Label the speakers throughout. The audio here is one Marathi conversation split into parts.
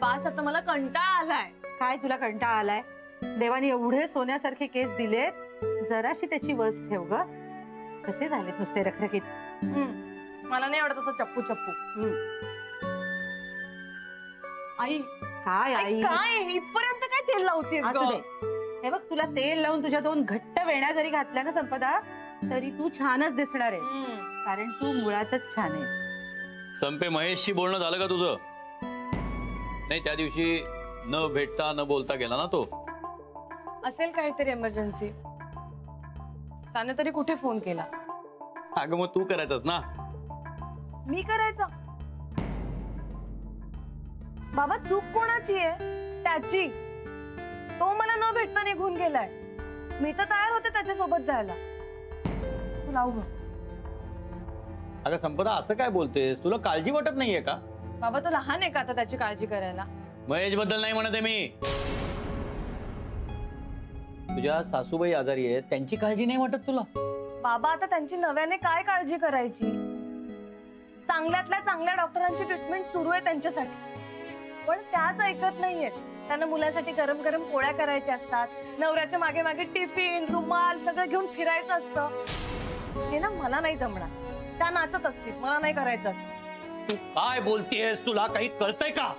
Speaker 1: बास आता मला कंटाळा आलाय.
Speaker 2: काय तुला कंटाळा आलाय? देवाने एवढे सोन्यासारखे केस दिलेत, जराशी त्याची वज ठेव ग. कसे झालेत नुसते रखरखीत.
Speaker 1: मला नाही आवडत असं चप्पू चप्पू. आई
Speaker 2: काय आई
Speaker 1: काय इथपर्यंत काय तेल लावतेस
Speaker 2: असू दे.
Speaker 1: ग?
Speaker 2: हे बघ, तुला तेल लावून तुझ्या दोन घट्ट वेण्या जरी घातल्या ना संपदा, तरी तू छानच दिसणार आहेस. कारण तू मुळातच छान आहेस.
Speaker 3: संपे, महेशशी बोलणं झालं का तुझं? नाही, त्या दिवशी न भेटता न बोलता गेला ना तो.
Speaker 1: असेल काहीतरी इमर्जन्सी. त्याने तरी कुठे फोन केला?
Speaker 3: अगं मग तू करायचंस ना.
Speaker 1: मी करायचा? बाबा चूक कोणाची आहे? त्याची. तो मला न भेटता निघून गेलाय. मी तर तयार होते त्याच्यासोबत जायला. तू लावू ग.
Speaker 3: अगं संपदा, असं काय बोलतेस? तुला काळजी वाटत नाहीये का?
Speaker 1: बाबा तो लहान आहे का आता त्याची काळजी करायला?
Speaker 3: महेश बद्दल नाही म्हणत आहे मी. तुझ्या सासूबाई आजारी आहेत, त्यांची काळजी नाही वाटत तुला?
Speaker 1: बाबा आता त्यांची नव्याने काय काळजी करायची? चांगल्यातल्या चांगल्या डॉक्टरांची ट्रीटमेंट सुरू आहे त्यांच्यासाठी, पण त्याच ऐकत नाहीयेत. त्यांना मुलासाठी गरम गरम पोळ्या करायच्या असतात, नवऱ्याच्या मागे मागे टिफिन रुमाल सगळं घेऊन फिरायचं असतं. हे ना मला नाही जमणार. त्या नाचत असतील, मला नाही करायचं असतं.
Speaker 3: तू काय बोलतेस? तुला काही कळतंय का?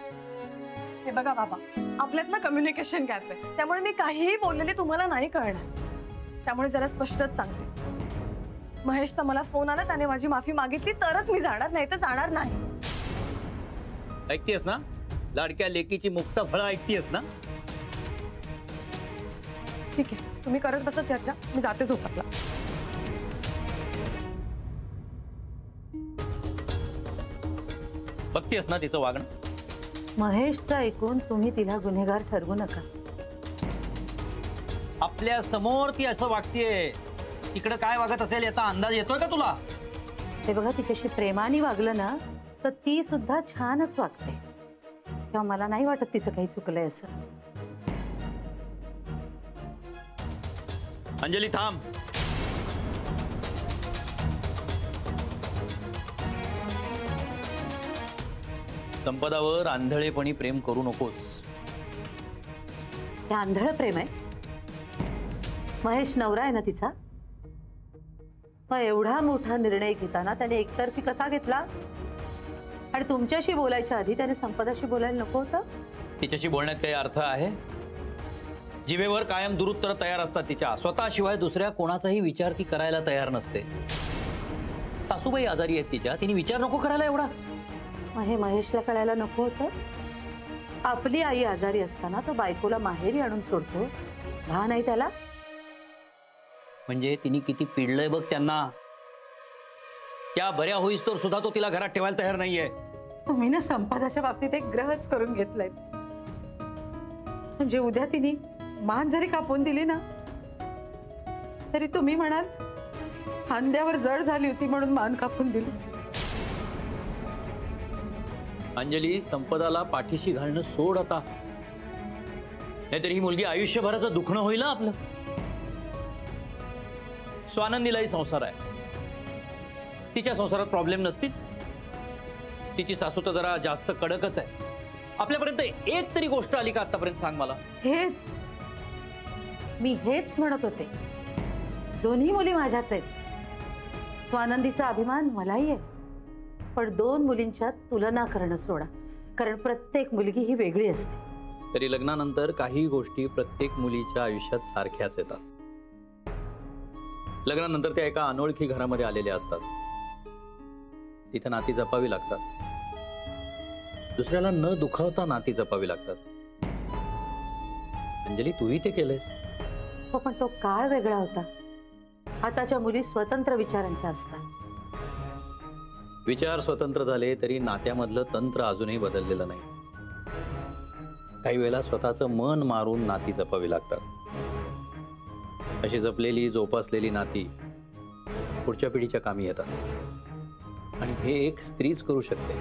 Speaker 1: हे बघा बाबा, आपल्यात ना कम्युनिकेशन गॅप आहे, त्यामुळे मी काहीही बोललेले तुम्हाला नाही कळणार. त्यामुळे जरा स्पष्टच सांगते. महेशचा मला फोन आला, त्याने माझी माफी मागितली तरच मी जाणार, नाही तर जाणार नाही.
Speaker 3: ऐकतेस ना? लाडक्या लेकीची मुक्त फळं ऐकतेस ना?
Speaker 1: ठीक आहे, तुम्ही करत बसा चर्चा, मी जाते झोपतला.
Speaker 3: बघतेस ना तिचं वागणं?
Speaker 2: महेशचं ऐकून तुम्ही तिला गुन्हेगार ठरवू नका.
Speaker 3: आपल्या समोर ती असं वागतेय, तिकडे काय वागत असेल याचा अंदाज येतोय का तुला?
Speaker 2: ते बघा, तिच्याशी प्रेमाने वागलं ना तर ती सुद्धा छानच वागते. तेव्हा मला नाही वाटत तिचं काही चुकलंय असं.
Speaker 3: अंजली थांब. संपदावर आंधळेपणी प्रेम करू नकोस.
Speaker 2: ते आंधळ प्रेम आहे? महेश नवरा आहे ना तिचा. मग एवढा मोठा निर्णय घेताना त्याने एकतर्फी कसा घेतला? आणि तुमच्याशी बोलायच्या आधी त्याने संपदाशी बोलायला नको होतं?
Speaker 3: तिच्याशी बोलण्यात काही अर्थ आहे? जिभेवर कायम दुरुत्तर तयार असतात तिच्या. स्वतःशिवाय दुसऱ्या कोणाचाही विचार ती करायला तयार नसते. सासूबाई आजारी आहेत तिच्या, तिने विचार नको करायला एवढा.
Speaker 2: मग हे महेशला कळायला नको होतं? आपली आई आजारी असताना तो बायकोला माहेरी आणून सोडतो, भान नाही त्याला?
Speaker 3: म्हणजे तिने किती पिडलंय बघ त्यांना. त्या बऱ्या होईस तर सुद्धा तो तिला घरात ठेवायला तयार नाहीये.
Speaker 2: तुम्ही ना संपदाच्या बाबतीत एक ग्रहच करून घेतलाय. म्हणजे उद्या तिने मान जरी कापून दिली ना तरी तुम्ही म्हणाल खांद्यावर जड झाली होती म्हणून मान कापून दिली.
Speaker 3: अंजली, संपदाला पाठीशी घालणं सोड आता, नाहीतर ही मुलगी आयुष्यभराचं दुखणं होईल ना आपलं. स्वानंदीलाही संसार आहे, तिच्या संसारात प्रॉब्लेम नसतील. तिची सासू तर जरा जास्त कडकच आहे. आपल्यापर्यंत एक तरी गोष्ट आली का आतापर्यंत? सांग मला.
Speaker 2: मी हेच म्हणत होते. दोन्ही मुली माझ्याच आहेत. स्वानंदीचा अभिमान मलाही आहे, पण दोन मुलींच्यात तुलना करणं सोडा, कारण प्रत्येक मुलगी ही वेगळी असते.
Speaker 3: तरी लग्नानंतर काही गोष्टी प्रत्येक मुलीच्या आयुष्यात सारख्याच येतात. लग्नानंतर त्या एका अनोळखी घरामध्ये आलेल्या असतात. तिथे नाती जपावी लागतात. दुसऱ्याला न दुखावता नाती जपावी लागतात. अंजली, तूही ते केलेस.
Speaker 2: हो, पण तो काळ वेगळा होता. आताच्या मुली स्वतंत्र विचारांच्या असतात.
Speaker 3: विचार स्वतंत्र झाले तरी नात्यामधलं तंत्र अजूनही बदललेलं नाही. काही वेळेला स्वतःचं मन मारून नाती जपावी लागतात. अशी जपलेली जोपासलेली नाती पुढच्या पिढीच्या कामी येतात. आणि हे एक स्त्रीच करू शकते.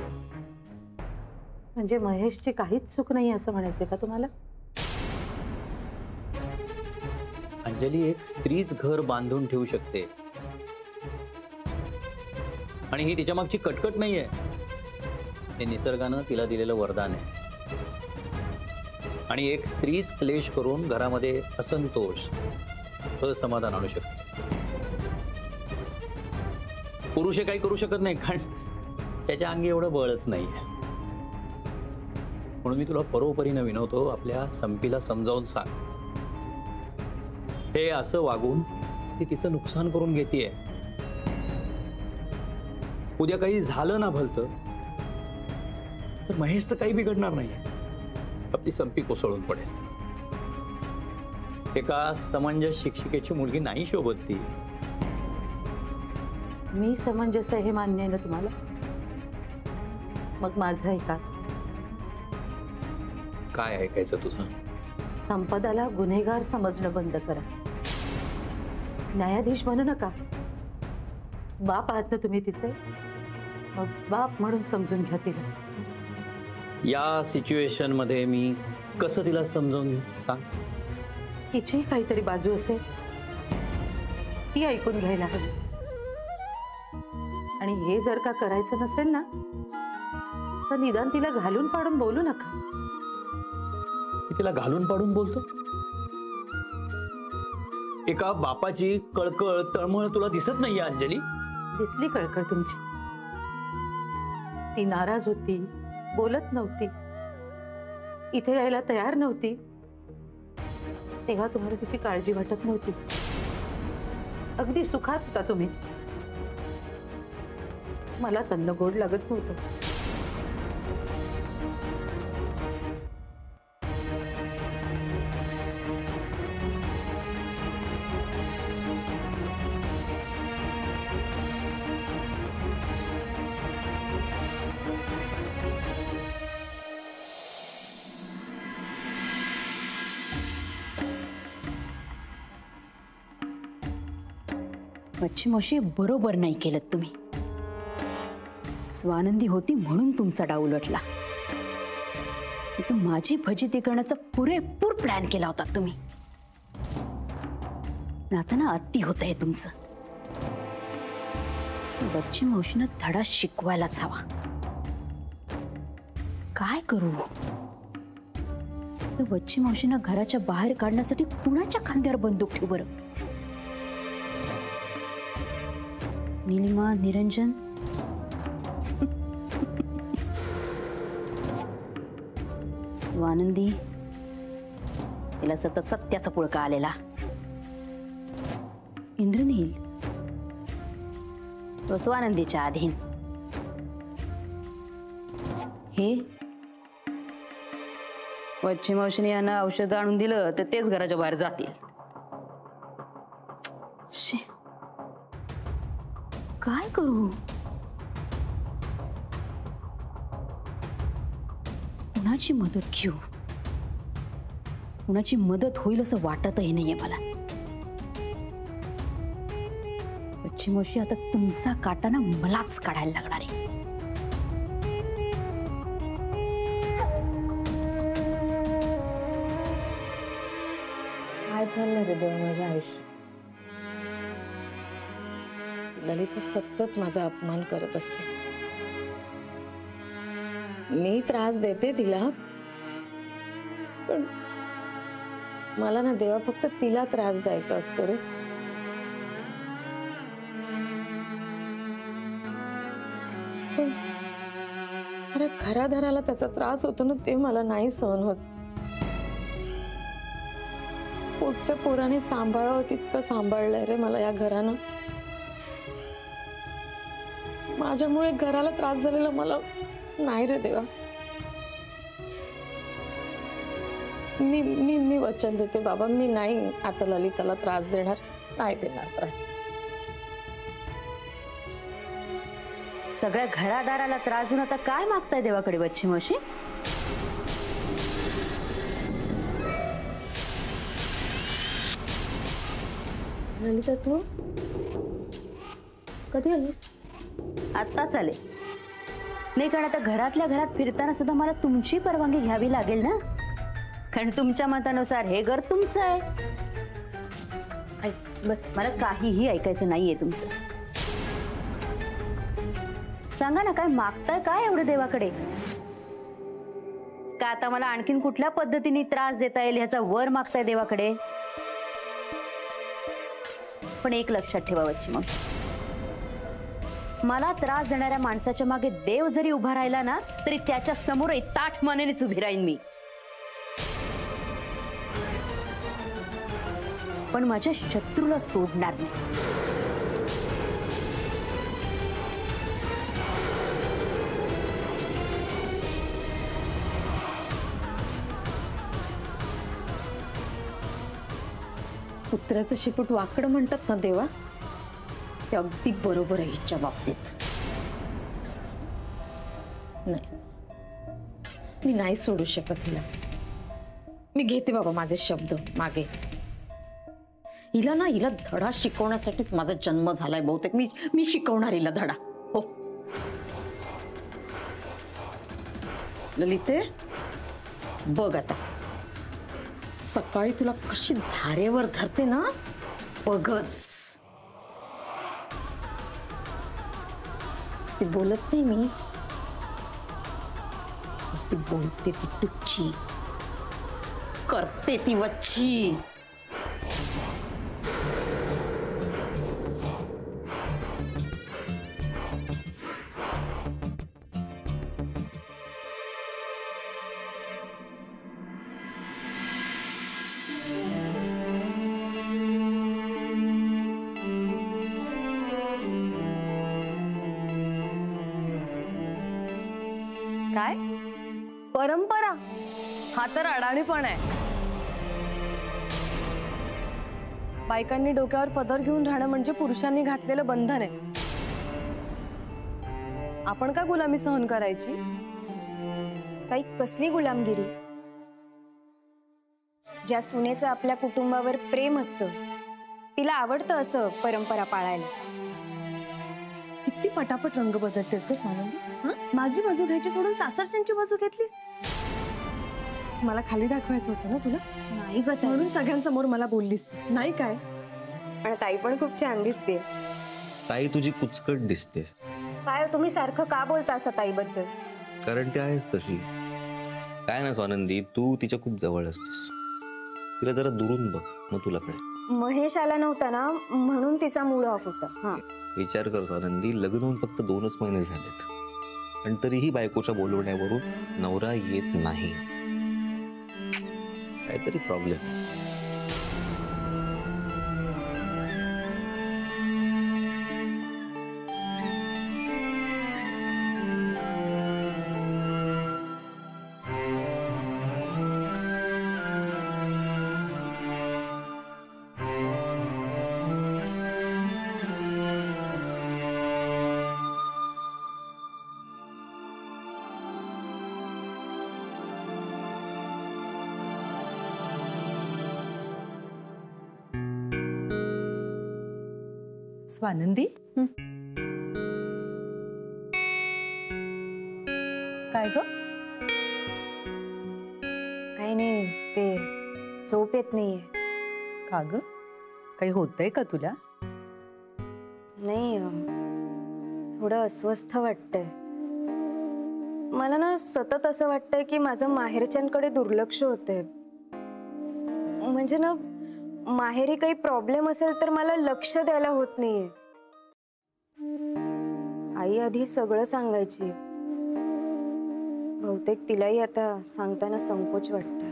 Speaker 2: म्हणजे महेशची काहीच चूक नाही असं म्हणायचं का तुम्हाला?
Speaker 3: अंजली, एक स्त्रीच घर बांधून ठेवू शकते. आणि ही तिच्या मागची कटकट नाहीये, ते निसर्गानं तिला दिलेलं वरदान आहे. आणि एक स्त्रीच क्लेश करून घरामध्ये असंतोष, असमाधान आणू शकते. पुरुष काही करू शकत नाही, कारण त्याच्या अंगी एवढं बळच नाही. म्हणून मी तुला परोपरीनं विनवतो, आपल्या संपीला समजावून सांग, हे असं वागून ती तिचं नुकसान करून घेतेय. उद्या काही झालं ना भलतं तर महेशचं काही बिघडणार नाही. आपली संपी कोसळून पडेल. एका समंजस शिक्षिकेची मुलगी नाही शोभत ती.
Speaker 2: मी समंजस आहे हे मान्य आहे ना तुम्हाला? मग माझं ऐका.
Speaker 3: काय ऐकायचं तुझं?
Speaker 2: संपदाला गुन्हेगार समजणं बंद करा. न्यायाधीश म्हणू नका. बाप आहात ना तुम्ही तिचे, मग बाप म्हणून समजून घ्या तिला.
Speaker 3: या सिच्युएशन मध्ये मी कसं तिला समजावून घेऊ सांग?
Speaker 2: तिची काहीतरी बाजू असेल, ती ऐकून घ्यायला हवी. आणि हे जर का करायचं नसेल ना, तर निदान तिला घालून पाडून बोलू नका.
Speaker 3: मी तिला घालून पाडून बोलतो? एका बापाची कळकळ तळमळ तुला दिसत नाहीये अंजली?
Speaker 2: दिसली कळकळ तुमची. ती नाराज होती, बोलत नव्हती, इथे यायला तयार नव्हती, तेव्हा तुम्हाला तिची काळजी वाटत नव्हती. अगदी सुखात होता तुम्ही. मलाच अन्न गोड लागत नव्हतं.
Speaker 4: मच्छी मावशी, बरोबर नाही केलं तुम्ही. स्वानंदी होती म्हणून तुमचा डाव उलटला. इथं माझी फजिती करण्याचा पुरेपूर प्लॅन केला होता तुम्ही. आता ना अति होत आहे तुमचं. बच्ची मावशीनं धडा शिकवायलाच हवा. काय करू? बच्ची मावशीनं घराच्या बाहेर काढण्यासाठी कुणाच्या खांद्यावर बंदूक ठेवू बरं? नीलिमा, निरंजन, स्वानंदी, तिला सतत सत्याचा पुळका आलेला. इंद्रनील, तो स्वानंदीच्या अधीन. हे वच्ची मावशीने यांना औषध आणून दिलं तर तेच घराच्या बाहेर जातील. शी, काय करू? कुणाची मदत घेऊ? कुणाची मदत होईल असं वाटतही नाहीये मला. बच्ची मावशी, आता तुमचा काटा ना मलाच काढायला लागणार आहे.
Speaker 1: काय झालं रे देव माझ्या आयुष्य? ललिता सतत माझा अपमान करत असते. मी त्रास देते तिला, पण मला ना देवा फक्त तिला त्रास द्यायचा असतो रे. पण साऱ्या घरादाराला त्याचा त्रास होतो ना, ते मला नाही सहन होत. पोटच्या पोराने सांभाळावं तितकं सांभाळलंय रे मला या घरानं. माझ्यामुळे घराला त्रास झालेला मला नाही रे देवा. मी मी मी वचन देते बाबा, मी नाही आता ललिताला त्रास देणार, नाही देणार त्रास.
Speaker 4: सगळ्या घरादाराला त्रास देऊन आता काय मागताय देवाकडे बच्ची मावशी?
Speaker 1: ललिता, तू कधी आलीस?
Speaker 4: आत्ताच आले. नाही, कारण आता घरातल्या घरात फिरताना सुद्धा मला तुमची परवानगी घ्यावी लागेल ना, कारण तुमच्या मतानुसार हे घर तुमचं आहे. बस, मला काहीही ऐकायचं नाहीये तुमचं. सांगा ना, काय मागताय काय एवढं देवाकडे? का आता मला आणखीन कुठल्या पद्धतीने त्रास देता येईल ह्याचा वर मागताय देवाकडे? पण एक लक्षात ठेवा वच्ची मावशी, मला त्रास देणाऱ्या माणसाच्या मागे देव जरी उभा राहिला ना तरी त्याच्या समोर ताठ मानेनेच उभी राहीन मी, पण माझ्या शत्रूला सोडणार नाही.
Speaker 5: कुत्र्याचं शेपूट वाकडं म्हणतात ना देवा, ते अगदी बरोबर आहे हिच्या बाबतीत. नाही, मी नाही सोडू शकत हिला. मी घेते बाबा माझे शब्द मागे. हिला धडा शिकवण्यासाठीच माझा जन्म झालाय बहुतेक. मी शिकवणार हिला धडा. हो ललिते, बघ आता सकाळी तुला कशी धारेवर धरते ना, बघच. ती बोलत नाही मी, ती बोलते ती टुच्ची, करते ती वच्ची.
Speaker 1: काय परंपरा? हा तर अडाणीपण आहे. बायकांनी डोक्यावर पदर घेऊन राहणं म्हणजे पुरुषांनी घातलेलं बंधन आहे. आपण का गुलामी सहन करायची?
Speaker 6: काही कसली गुलामगिरी? ज्या सुनेचं आपल्या कुटुंबावर प्रेम असतं तिला आवडतं असं परंपरा पाळायला.
Speaker 1: किती पटापट रंग बदलतेस ग स्वानंदी. माझी बाजू घ्यायची सोडून सासरच्यांची बाजू घेतलीस. मला खाली दाखवायचं होतं ना तुला.
Speaker 6: नाही ग ताई.
Speaker 1: म्हणून सगळ्यांसमोर मला बोललीस नाही काय?
Speaker 6: पण ताई पण खूप छान दिसते.
Speaker 7: ताई तुझी कुचकट दिसते.
Speaker 6: काय तुम्ही सारखं का बोलता असं ताईबद्दल?
Speaker 7: कारण ती आहेस तशी. काय ना स्वानंदी, तू तिच्या खूप जवळ असतेस. तिला जरा दुरून बघ, मग तुला कळेल.
Speaker 6: महेश आला नव्हता ना म्हणून तिचा मूड ऑफ होता. हा,
Speaker 7: विचार कर स्वानंदी, लग्न होऊन फक्त 2च महिने झालेत आणि तरीही बायकोच्या बोलवण्यावरून नवरा येत नाही. काहीतरी प्रॉब्लेम.
Speaker 2: स्वानंदी, काय ग?
Speaker 6: काही नाही, ते झोप येत नाहीये.
Speaker 2: का ग, काही होतंय का तुला?
Speaker 6: नाही, थोडं अस्वस्थ वाटतंय मला ना. सतत असं वाटतंय की माझं माहेरच्यांकडे दुर्लक्ष होतंय. म्हणजे ना, माहेरी काही प्रॉब्लेम असेल तर मला लक्ष द्यायला होत नाहीये. आई आधी सगळं सांगायची. बहुतेक तिलाही आता सांगताना संकोच वाटतोय.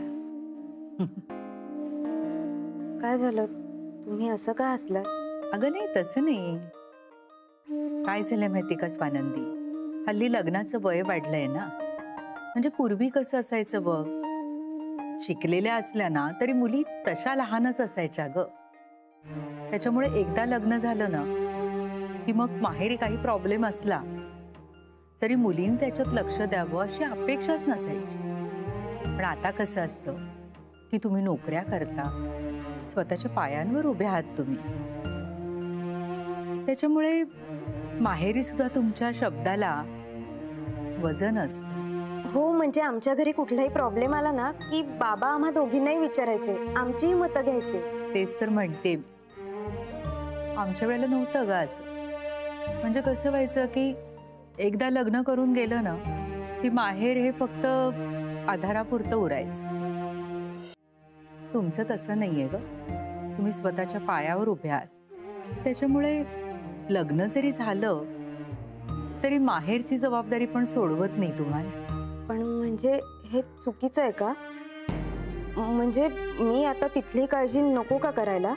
Speaker 6: काय झालं, तुम्ही असं का हसलात?
Speaker 8: अगं नाही, तसं नाही. काय झालं माहिती का स्वानंदी, हल्ली लग्नाचं वय वाढलंय ना. म्हणजे पूर्वी कसं असायचं बघ, शिकलेल्या असल्या ना तरी मुली तशा लहानच असायच्या ग. त्याच्यामुळे एकदा लग्न झालं ना की मग माहेरी काही प्रॉब्लेम असला तरी मुलींनी त्याच्यात लक्ष द्यावं अशी अपेक्षाच नसायची. पण आता कसं असतं की तुम्ही नोकऱ्या करता, स्वतःच्या पायांवर उभे आहात तुम्ही, त्याच्यामुळे माहेरी सुद्धा तुमच्या शब्दाला वजन असतं.
Speaker 6: हो, म्हणजे आमच्या घरी कुठलाही प्रॉब्लेम आला ना की बाबा आम्हा दोघींनाही विचारायचे, आमचीही मतं घ्यायचे.
Speaker 8: तेच तर म्हणते, आमच्या वेळेला नव्हतं ग असं. म्हणजे कसं व्हायचं की एकदा लग्न करून गेलं ना की माहेर हे फक्त आधारापुरतं उरायचं. तुमचं तसं नाहीये ग. तुम्ही स्वतःच्या पायावर उभे आहात. त्याच्यामुळे लग्न जरी झालं तरी माहेरची जबाबदारी पण सोडवत नाही तुम्हाला.
Speaker 6: पण म्हणजे हे चुकीचं आहे का? म्हणजे मी आता तिथली काळजी नको का करायला?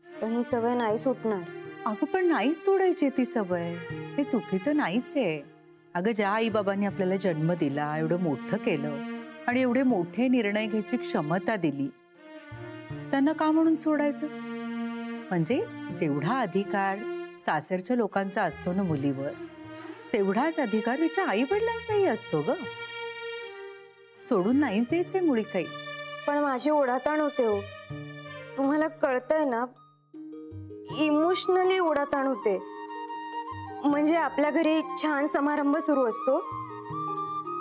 Speaker 6: पण ही सवय नाही सुटणार.
Speaker 8: अगं पण नाहीच सोडायची ती सवय. हे चुकीचं नाहीच आहे. अगं ज्या आईबाबांनी आपल्याला जन्म दिला, एवढं मोठं केलं आणि एवढे मोठे निर्णय घ्यायची क्षमता दिली, त्यांना का म्हणून सोडायचं? म्हणजे जेवढा अधिकार सासरच्या लोकांचा असतो ना मुलीवर, तेवढाच अधिकार तिच्या आई वडिलांचाही असतो ग. सोडून नाहीच द्यायचे मुळी काही.
Speaker 6: पण माझी ओढाताण होते हो. तुम्हाला कळतंय ना, इमोशनली ओढाताण होते. म्हणजे आपल्या घरी छान समारंभ सुरू असतो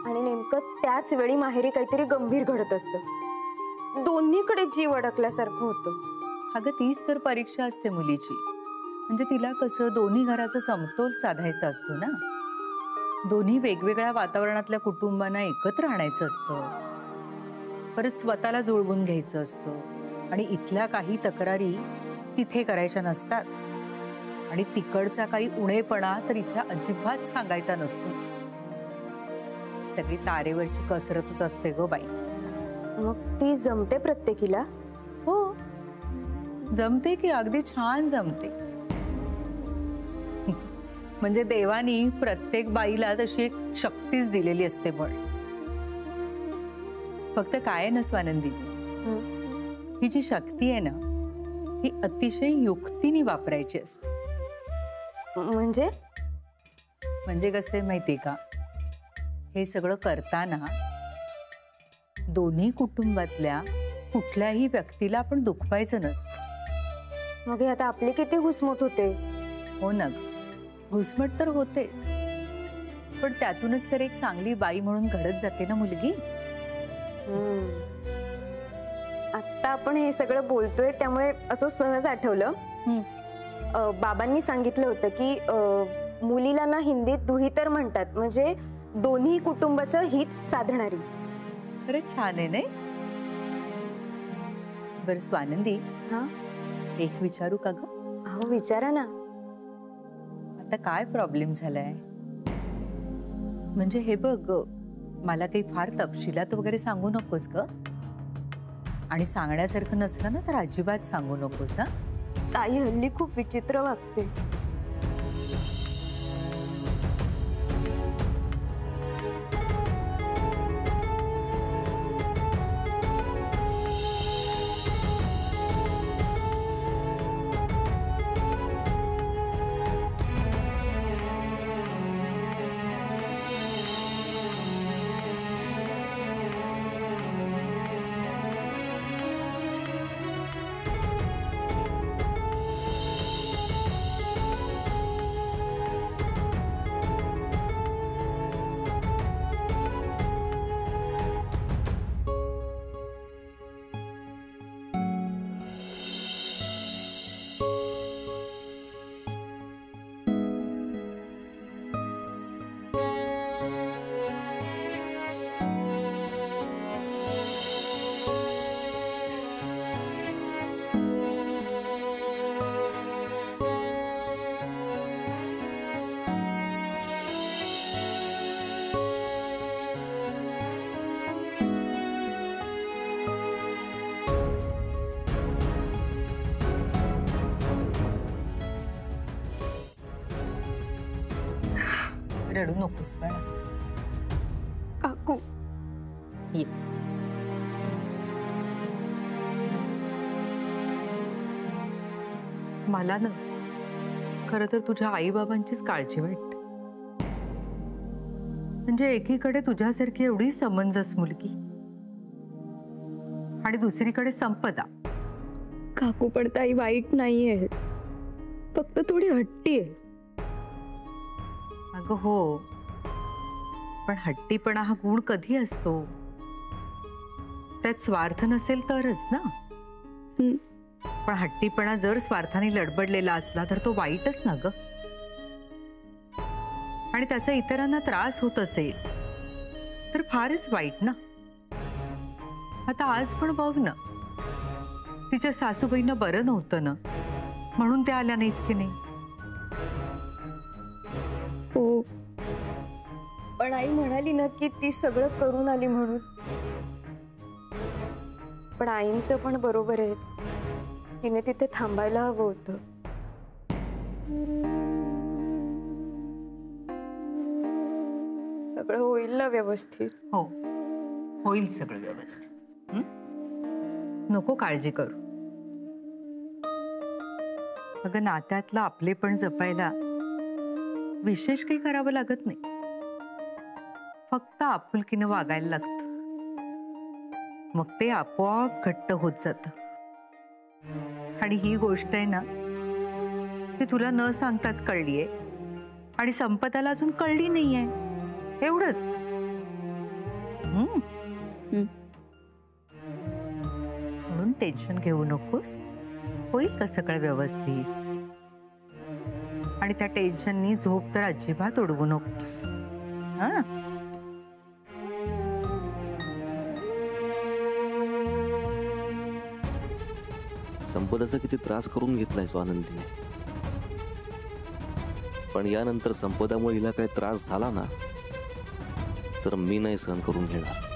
Speaker 6: आणि नेमकं त्याच वेळी माहेरी काहीतरी गंभीर घडत असतं. दोन्हीकडे जीव अडकल्यासारखं होतं.
Speaker 8: अगं तीच तर परीक्षा असते मुलीची. म्हणजे तिला कसं दोन्ही घराचा समतोल साधायचा असतो ना. दोन्ही वेगवेगळ्या वातावरणातल्या कुटुंबांना एकत्र आणायचं असतं, परत स्वतःला जुळवून घ्यायचं असतं आणि इथल्या काही तक्रारी तिथे करायच्या नसतात आणि तिकडचा काही उणेपणा तर इथल्या अजिबात सांगायचा नसतो. सगळी तारेवरची कसरतच असते ग बाई.
Speaker 6: मग ती जमते प्रत्येकीला?
Speaker 8: हो जमते की अगदी छान जमते. म्हणजे देवानी प्रत्येक बाईला तशी एक शक्तीच दिलेली असते. पण फक्त काय ना स्वानंदी, ही जी शक्ती आहे ना, ही अतिशय युक्तीने वापरायची असते.
Speaker 6: म्हणजे
Speaker 8: म्हणजे कसे माहितीये का, हे सगळं करताना दोन्ही कुटुंबातल्या कुठल्याही व्यक्तीला आपण दुखवायचं नसतं.
Speaker 6: मग हे आता आपली किती घुसमट होते.
Speaker 8: हो ना, घुसमट तर होतेच, पण त्यातूनच तर एक चांगली बाई म्हणून घडत जाते ना मुलगी.
Speaker 6: आता आपण हे सगळं बोलतोय त्यामुळे असं सहज आठवलं. बाबांनी सांगितलं होतं की मुलीला ना हिंदीत दुहितर म्हणतात, म्हणजे दोन्ही कुटुंबाचं हित साधणारी.
Speaker 8: खरंच छान आहे नाही? बरं स्वानंदी,
Speaker 6: हा
Speaker 8: एक विचारू का ग?
Speaker 6: हो विचारा ना.
Speaker 8: आता काय प्रॉब्लेम झालाय? म्हणजे हे बघ, मला काही फार तपशिलात वगैरे सांगू नकोस ग. आणि सांगण्यासारखं नसलं ना तर अजिबात सांगू नकोस. हा
Speaker 6: ताई हल्ली खूप विचित्र वागते.
Speaker 8: रडू नकोस पण.
Speaker 6: काकू
Speaker 8: ये. मला ना खरं तर तुझ्या आई बाबांचीच काळजी वाटते. म्हणजे एकीकडे तुझ्यासारखी एवढी समंजस मुलगी आणि दुसरीकडे संपदा.
Speaker 6: काकू पण ताई वाईट नाहीये, फक्त थोडी हट्टी आहे.
Speaker 8: अगं हो, पण हट्टीपणा हा गुण कधी असतो? त्यात स्वार्थ नसेल तरच ना. पण हट्टीपणा जर स्वार्थाने लडबडलेला असला तर तो वाईटच ना ग. आणि त्याचा इतरांना त्रास होत असेल तर फारच वाईट ना. आता आज पण बघ ना, तिच्या सासूबाईंना बरं नव्हतं ना, म्हणून त्या आल्या नाहीत की नाही.
Speaker 6: हो, पण आई म्हणाली ना की ती सगळं करून आली म्हणून. पण आईंचं पण बरोबर आहे, तिने तिथे थांबायला हवं होतं. सगळं होईल ना व्यवस्थित.
Speaker 8: हो, होईल सगळं व्यवस्थित. हं? नको काळजी करू. अगं, नात्यातलं आपले पण जपायला विशेष काही करावं लागत नाही. फक्त आपुलकीनं वागायला लागतं, मग ते आपोआप घट्ट होत जातं. आणि ही गोष्ट आहे ना, ती तुला न सांगताच कळलीये आणि संपदाला अजून कळली नाहीये, एवढंच. म्हणून टेन्शन घेऊ नकोस, होईल का सगळं व्यवस्थित. आणि त्या टेन्शननी झोप तर अजिबात उडवू नकोस. हा,
Speaker 7: संपदाचा किती त्रास करून घेतलाय स्वानंदीने, पण यानंतर संपदामुळे हिला काही त्रास झाला ना, तर मी नाही सहन करून घेणार.